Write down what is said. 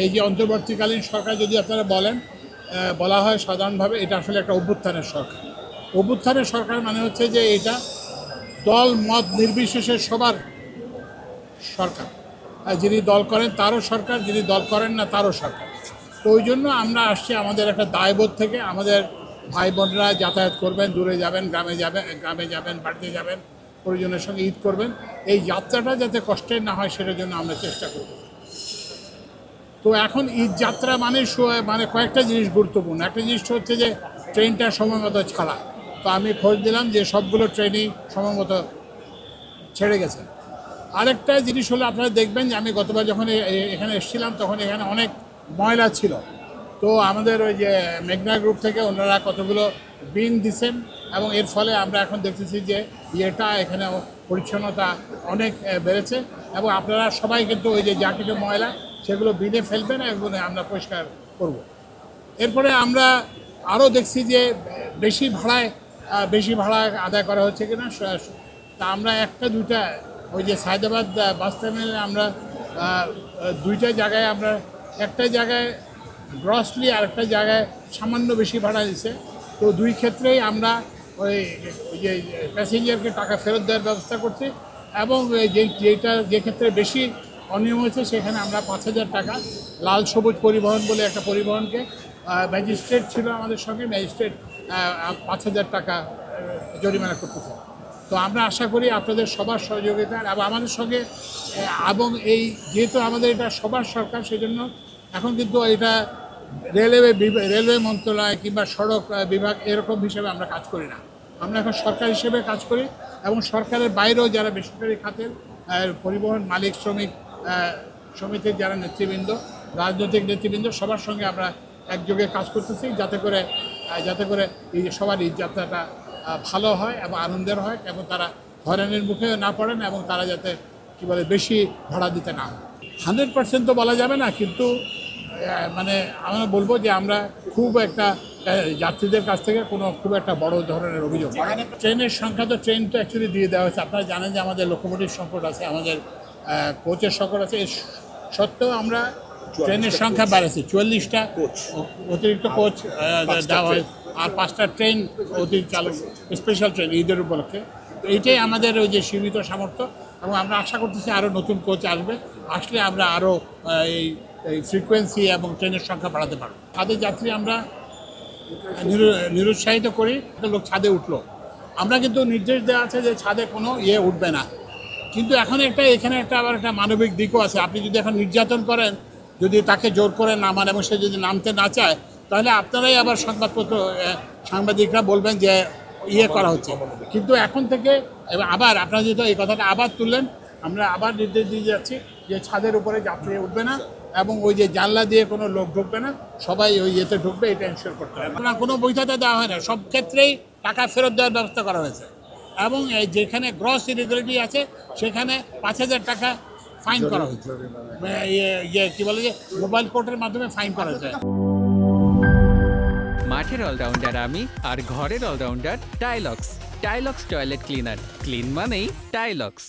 এই যে অন্তর্বর্তীকালীন সরকার যদি আপনারা বলেন, বলা হয় সাধারণভাবে এটা আসলে একটা অভ্যুত্থানের সরকার। অভ্যুত্থানের সরকার মানে হচ্ছে যে এটা দল মত নির্বিশেষে সবার সরকার। আর যিনি দল করেন তারও সরকার, যিনি দল করেন না তারও সরকার। তো ওই জন্য আমরা আসছি আমাদের একটা দায়বোধ থেকে। আমাদের ভাই বোনরা যাতায়াত করবেন, দূরে যাবেন, গ্রামে যাবেন, বাড়িতে যাবেন, পরিজনের সঙ্গে ঈদ করবেন। এই যাত্রাটা যাতে কষ্টের না হয় সেটার জন্য আমরা চেষ্টা করব। তো এখন ঈদ যাত্রা মানে মানে কয়েকটা জিনিস গুরুত্বপূর্ণ। একটা জিনিস হচ্ছে যে ট্রেনটা সময় মতো ছাড়া। তো আমি খোঁজ দিলাম যে সবগুলো ট্রেনই সময় মতো ছেড়ে গেছে। আরেকটা জিনিস হলো আপনারা দেখবেন যে আমি গতবার যখন এখানে এসেছিলাম তখন এখানে অনেক ময়লা ছিল। তো আমাদের ওই যে মেঘনা গ্রুপ থেকে ওনারা কতগুলো বিন দিছেন এবং এর ফলে আমরা এখন দেখতেছি যে ইয়েটা এখানে পরিচ্ছন্নতা অনেক বেড়েছে এবং আপনারা সবাই কিন্তু ওই যে যা কিছু ময়লা সেগুলো বিনে ফেলবেন এবং আমরা পরিষ্কার করব। এরপরে আমরা আরও দেখছি যে বেশি ভাড়া আদায় করা হচ্ছে কিনা। তা আমরা একটা দুইটা ওই যে সায়দাবাদ বাস টার্মিনালে আমরা দুইটা জায়গায় আমরা একটা জায়গায় গ্রসলি আর একটা জায়গায় সামান্য বেশি ভাড়া দিছে। তো দুই ক্ষেত্রেই আমরা ওই যে প্যাসেঞ্জারকে টাকা ফেরত দেওয়ার ব্যবস্থা করছি এবং যে ক্ষেত্রে বেশি অনিয়ম হয়েছে সেখানে আমরা 5,000 টাকা লাল সবুজ পরিবহন বলে একটা পরিবহনকে ম্যাজিস্ট্রেট ছিল আমাদের সঙ্গে, ম্যাজিস্ট্রেট 5,000 টাকা জরিমানা করতেছে। তো আমরা আশা করি আপনাদের সবার সহযোগিতা এবং আমাদের সঙ্গে এবং এই যেহেতু আমাদের এটা সবার সরকার সেজন্য এখন কিন্তু এটা রেলওয়ে মন্ত্রণালয় কিংবা সড়ক বিভাগ এরকম হিসেবে আমরা কাজ করি না। আমরা এখন সরকার হিসেবে কাজ করি এবং সরকারের বাইরেও যারা বেসরকারি খাতের পরিবহন মালিক, শ্রমিক সমিতির যারা নেতৃবৃন্দ, রাজনৈতিক নেতৃবৃন্দ সবার সঙ্গে আমরা একযোগে কাজ করতেছি যাতে করে এই সবার এই যাত্রাটা ভালো হয় এবং আনন্দের হয় এবং তারা হয়রানির মুখে না পড়েন এবং তারা যাতে বেশি ভাড়া দিতে না হয়। 100% তো বলা যাবে না, কিন্তু মানে আমরা বলবো যে আমরা খুব একটা যাত্রীদের কাছ থেকে খুব একটা বড় ধরনের অভিযোগ। ট্রেনের সংখ্যা তো ট্রেন তো অ্যাকচুয়ালি দিয়ে দেওয়া হয়েছে। আপনারা জানেন যে আমাদের লোকোমোটিভ সংকট আছে, আমাদের কোচের সংকট আছে। এর সত্ত্বেও আমরা ট্রেনের সংখ্যা বাড়াচ্ছি। 44টা অতিরিক্ত কোচ দেওয়া হয় আর 5টা ট্রেন অতিরিক্ত চালু স্পেশাল ট্রেন ঈদের উপলক্ষে। তো এইটাই আমাদের ওই যে সীমিত সামর্থ্য এবং আমরা আশা করতেছি আরও নতুন কোচ আসলে আমরা আরও এই ফ্রিকোয়েন্সি এবং ট্রেনের সংখ্যা বাড়াতে পারবো। ছাদের যাত্রী আমরা নিরুৎসাহিত করি। লোক ছাদে উঠলো, আমরা কিন্তু নির্দেশ দেওয়া আছে যে ছাদে কোনো উঠবে না। কিন্তু এখন এখানে আবার একটা মানবিক দিকও আছে। আপনি যদি এখন নির্যাতন করেন, যদি তাকে জোর করে নামান এবং সে যদি নামতে না চায়, তাহলে আপনারাই আবার সাংবাদিকরা বলবেন যে করা হচ্ছে। কিন্তু এখন থেকে আবার আপনারা যেহেতু এই কথাটা আবার তুললেন, আমরা আবার নির্দেশ দিয়ে যাচ্ছি যে ছাদের উপরে যাত্রী উঠবে না এবং ওই যে জানলা দিয়ে কোনো লোক ঢুকবে না, সবাই ওই ঢুকবে, এটা এনশিওর করতে হবে। কোনো বৈধতা দেওয়া হয় না, সব ক্ষেত্রেই টাকা ফেরত দেওয়ার ব্যবস্থা করা হয়েছে এবং যেখানে গ্রস ইরেগুলারিটি আছে সেখানে 5,000 টাকা ফাইন করা হয়েছে। কি বলে যে মোবাইল কোর্টের মাধ্যমে ফাইন করা হয়েছে। মাঠের অলরাউন্ডার আমি আর ঘরের allrounder Tylox. Tylox toilet cleaner, clean মানেই টাইলক্স।